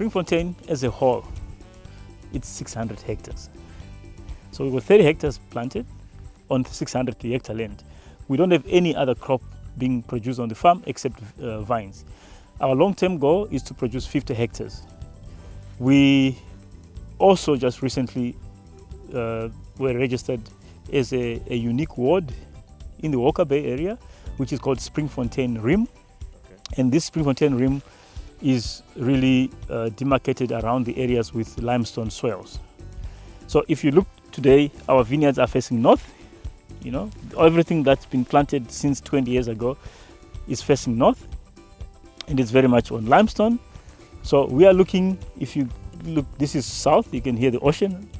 Springfontein as a whole, it's 600 hectares. So we've got 30 hectares planted on 600 hectare land. We don't have any other crop being produced on the farm except vines. Our long-term goal is to produce 50 hectares. We also just recently were registered as a unique ward in the Walker Bay area, which is called Springfontein Rim. Okay. And this Springfontein Rim is really demarcated around the areas with limestone soils. So if you look today, our vineyards are facing north. You know, everything that's been planted since 20 years ago is facing north, and it's very much on limestone. So we are looking, if you look, this is south, you can hear the ocean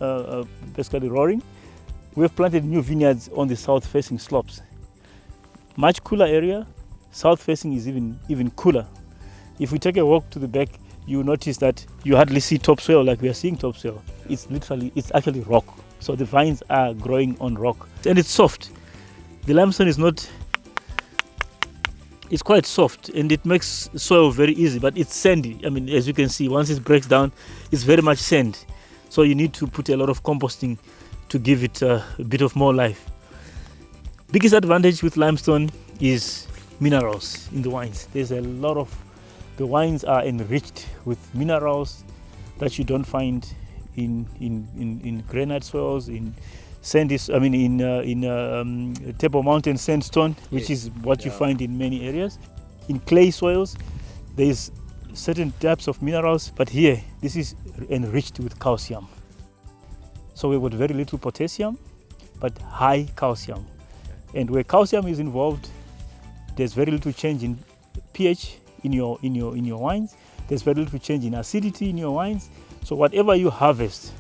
basically roaring. We have planted new vineyards on the south facing slopes. Much cooler area, south facing is even cooler. If we take a walk to the back, you notice that you hardly see topsoil like we are seeing topsoil. It's actually rock. So the vines are growing on rock. And it's soft. The limestone is not, it's quite soft and it makes soil very easy, but it's sandy. I mean, as you can see, once it breaks down, it's very much sand. So you need to put a lot of composting to give it a bit of more life. Biggest advantage with limestone is minerals in the wines. There's a lot of, the wines are enriched with minerals that you don't find in granite soils, in sandy, in Table Mountain sandstone, which is what you find in many areas. In clay soils, there's certain types of minerals, but here, this is enriched with calcium. So we've got very little potassium, but high calcium. And where calcium is involved, there's very little change in pH in your wines. There's very little change in acidity in your wines. So whatever you harvest,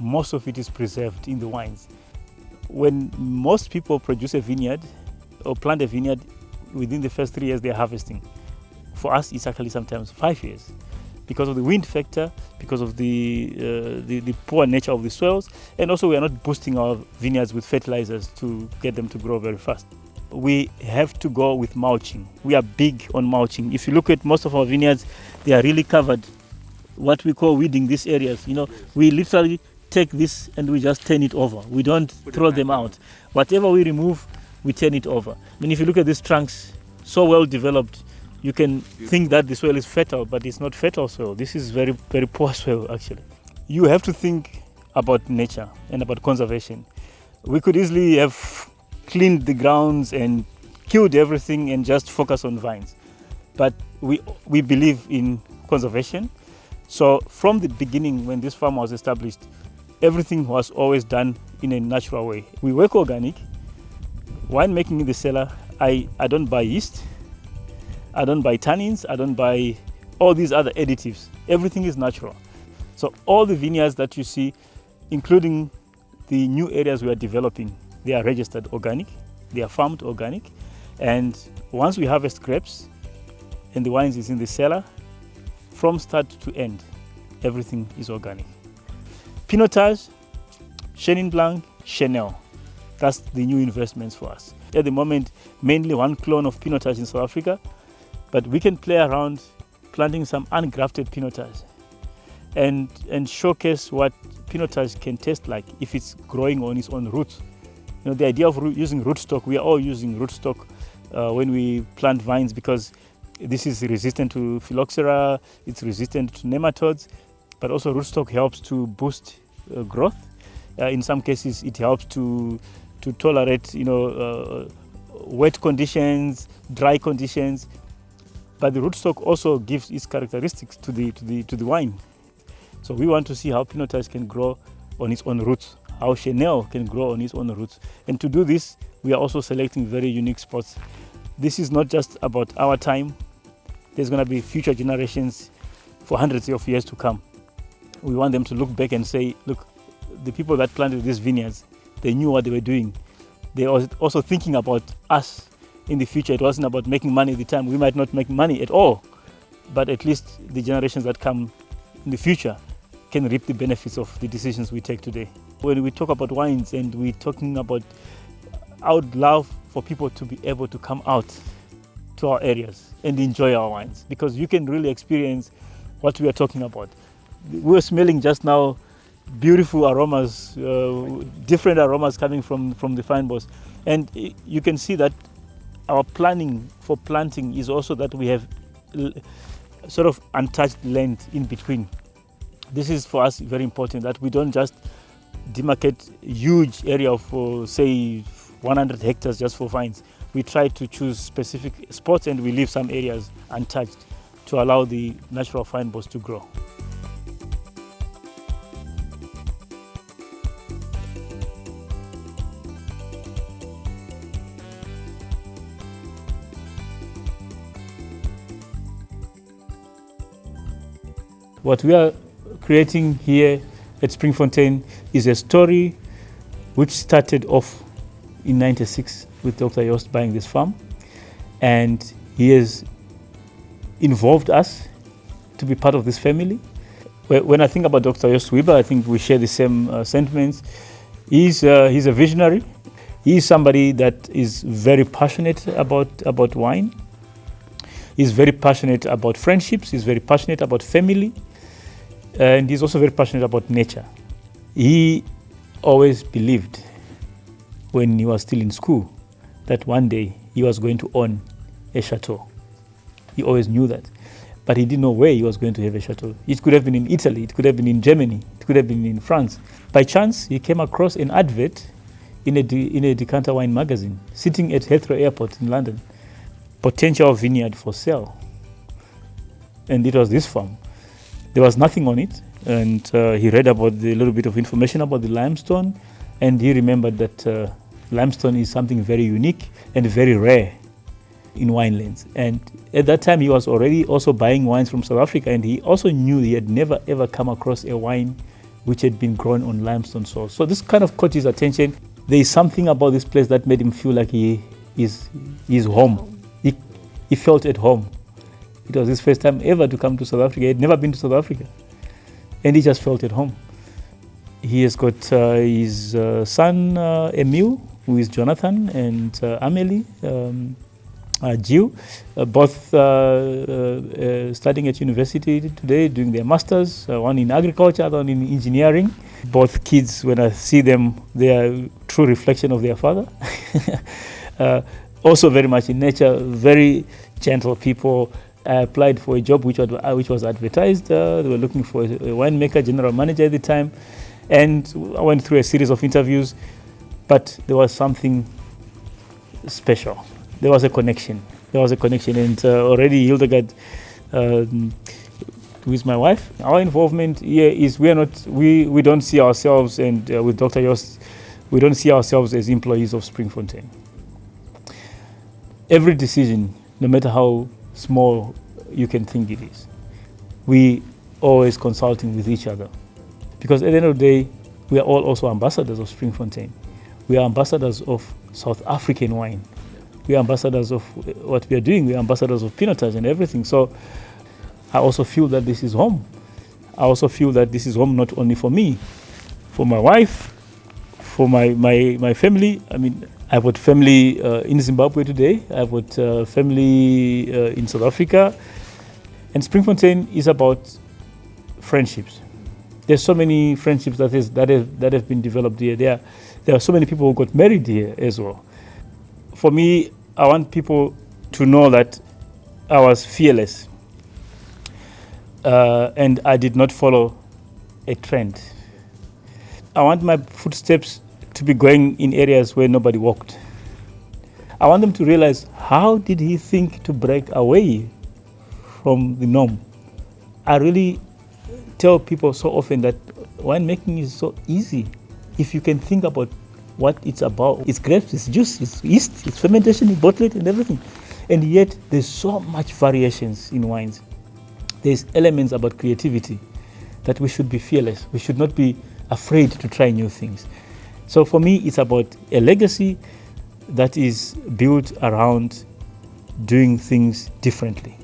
most of it is preserved in the wines. When most people produce a vineyard or plant a vineyard, within the first 3 years they're harvesting. For us, it's actually sometimes 5 years because of the wind factor, because of the poor nature of the soils, and also we are not boosting our vineyards with fertilizers to get them to grow very fast. We have to go with mulching. We are big on mulching. If you look at most of our vineyards, they are really covered, what we call weeding these areas. You know, we literally take this and we just turn it over. We don't throw them out. Whatever we remove, we turn it over. I mean, if you look at these trunks, so well developed, you can think that the soil is fertile, but it's not fertile soil. This is very, very poor soil, actually. You have to think about nature and about conservation. We could easily have cleaned the grounds and killed everything and just focus on vines. But we believe in conservation. So from the beginning, when this farm was established, everything was always done in a natural way. We work organic. Wine making in the cellar, I don't buy yeast. I don't buy tannins. I don't buy all these other additives. Everything is natural. So all the vineyards that you see, including the new areas we are developing, they are registered organic. They are farmed organic. And once we harvest grapes and the wines is in the cellar, from start to end, everything is organic. Pinotage, Chenin Blanc, Chanel. That's the new investments for us. At the moment, mainly one clone of Pinotage in South Africa, but we can play around planting some ungrafted Pinotage and showcase what Pinotage can taste like if it's growing on its own roots. You know, the idea of using rootstock, we are all using rootstock when we plant vines because this is resistant to phylloxera, it's resistant to nematodes, but also rootstock helps to boost growth. In some cases, it helps to tolerate, wet conditions, dry conditions. But the rootstock also gives its characteristics to the wine. So we want to see how Pinotage can grow on its own roots, how Chanel can grow on its own roots. And to do this, we are also selecting very unique spots. This is not just about our time. There's going to be future generations for hundreds of years to come. We want them to look back and say, look, the people that planted these vineyards, they knew what they were doing. They were also thinking about us in the future. It wasn't about making money at the time. We might not make money at all, but at least the generations that come in the future can reap the benefits of the decisions we take today. When we talk about wines and we're talking about, I would love for people to be able to come out to our areas and enjoy our wines, because you can really experience what we are talking about. We were smelling just now beautiful aromas, different aromas coming from the fine boss. And you can see that our planning for planting is also that we have sort of untouched land in between. This is for us very important, that we don't just demarcate huge area of say 100 hectares just for vines. We try to choose specific spots and we leave some areas untouched to allow the natural fynbos to grow. What we are creating here at Springfontein is a story which started off in '96 with Dr. Joost buying this farm, and he has involved us to be part of this family. When I think about Dr. Joost Weber, I think we share the same sentiments. He's a visionary. He's somebody that is very passionate about wine. He's very passionate about friendships. He's very passionate about family. And he's also very passionate about nature. He always believed when he was still in school that one day he was going to own a chateau. He always knew that. But he didn't know where he was going to have a chateau. It could have been in Italy, it could have been in Germany, it could have been in France. By chance, he came across an advert in a decanter wine magazine, sitting at Heathrow Airport in London. Potential vineyard for sale. And it was this farm. There was nothing on it, and he read about the little bit of information about the limestone, and he remembered that limestone is something very unique and very rare in winelands. And at that time, he was already also buying wines from South Africa, and he also knew he had never ever come across a wine which had been grown on limestone soil. So this kind of caught his attention. There is something about this place that made him feel like he is home. He felt at home. It was his first time ever to come to South Africa. He had never been to South Africa. And he just felt at home. He has got his son, Emil, who is Jonathan, and Amelie, Jill, both studying at university today, doing their masters, one in agriculture, other one in engineering. Both kids, when I see them, they are a true reflection of their father. Also very much in nature, very gentle people. I applied for a job which was advertised. They were looking for a winemaker, general manager at the time. And I went through a series of interviews, but there was something special. There was a connection. And already Hildegard, who is my wife, our involvement here is we don't see ourselves, and with Dr. Joost, we don't see ourselves as employees of Springfontein. Every decision, no matter how small you can think it is, we always consulting with each other, because at the end of the day, we are all also ambassadors of Springfontein. We are ambassadors of South African wine. We are ambassadors of what we are doing. We are ambassadors of pinotage and everything. So I also feel that this is home. I also feel that this is home not only for me, for my wife, for my family. I mean, I've got family in Zimbabwe today. I've got family in South Africa. And Springfontein is about friendships. There's so many friendships that have been developed here. There are so many people who got married here as well. For me, I want people to know that I was fearless. And I did not follow a trend. I want my footsteps to be going in areas where nobody walked. I want them to realize, how did he think to break away from the norm? I really tell people so often that winemaking is so easy. If you can think about what it's about, it's grapes, it's juice, it's yeast, it's fermentation, it's bottle it and everything. And yet there's so much variations in wines. There's elements about creativity that we should be fearless. We should not be afraid to try new things. So for me, it's about a legacy that is built around doing things differently.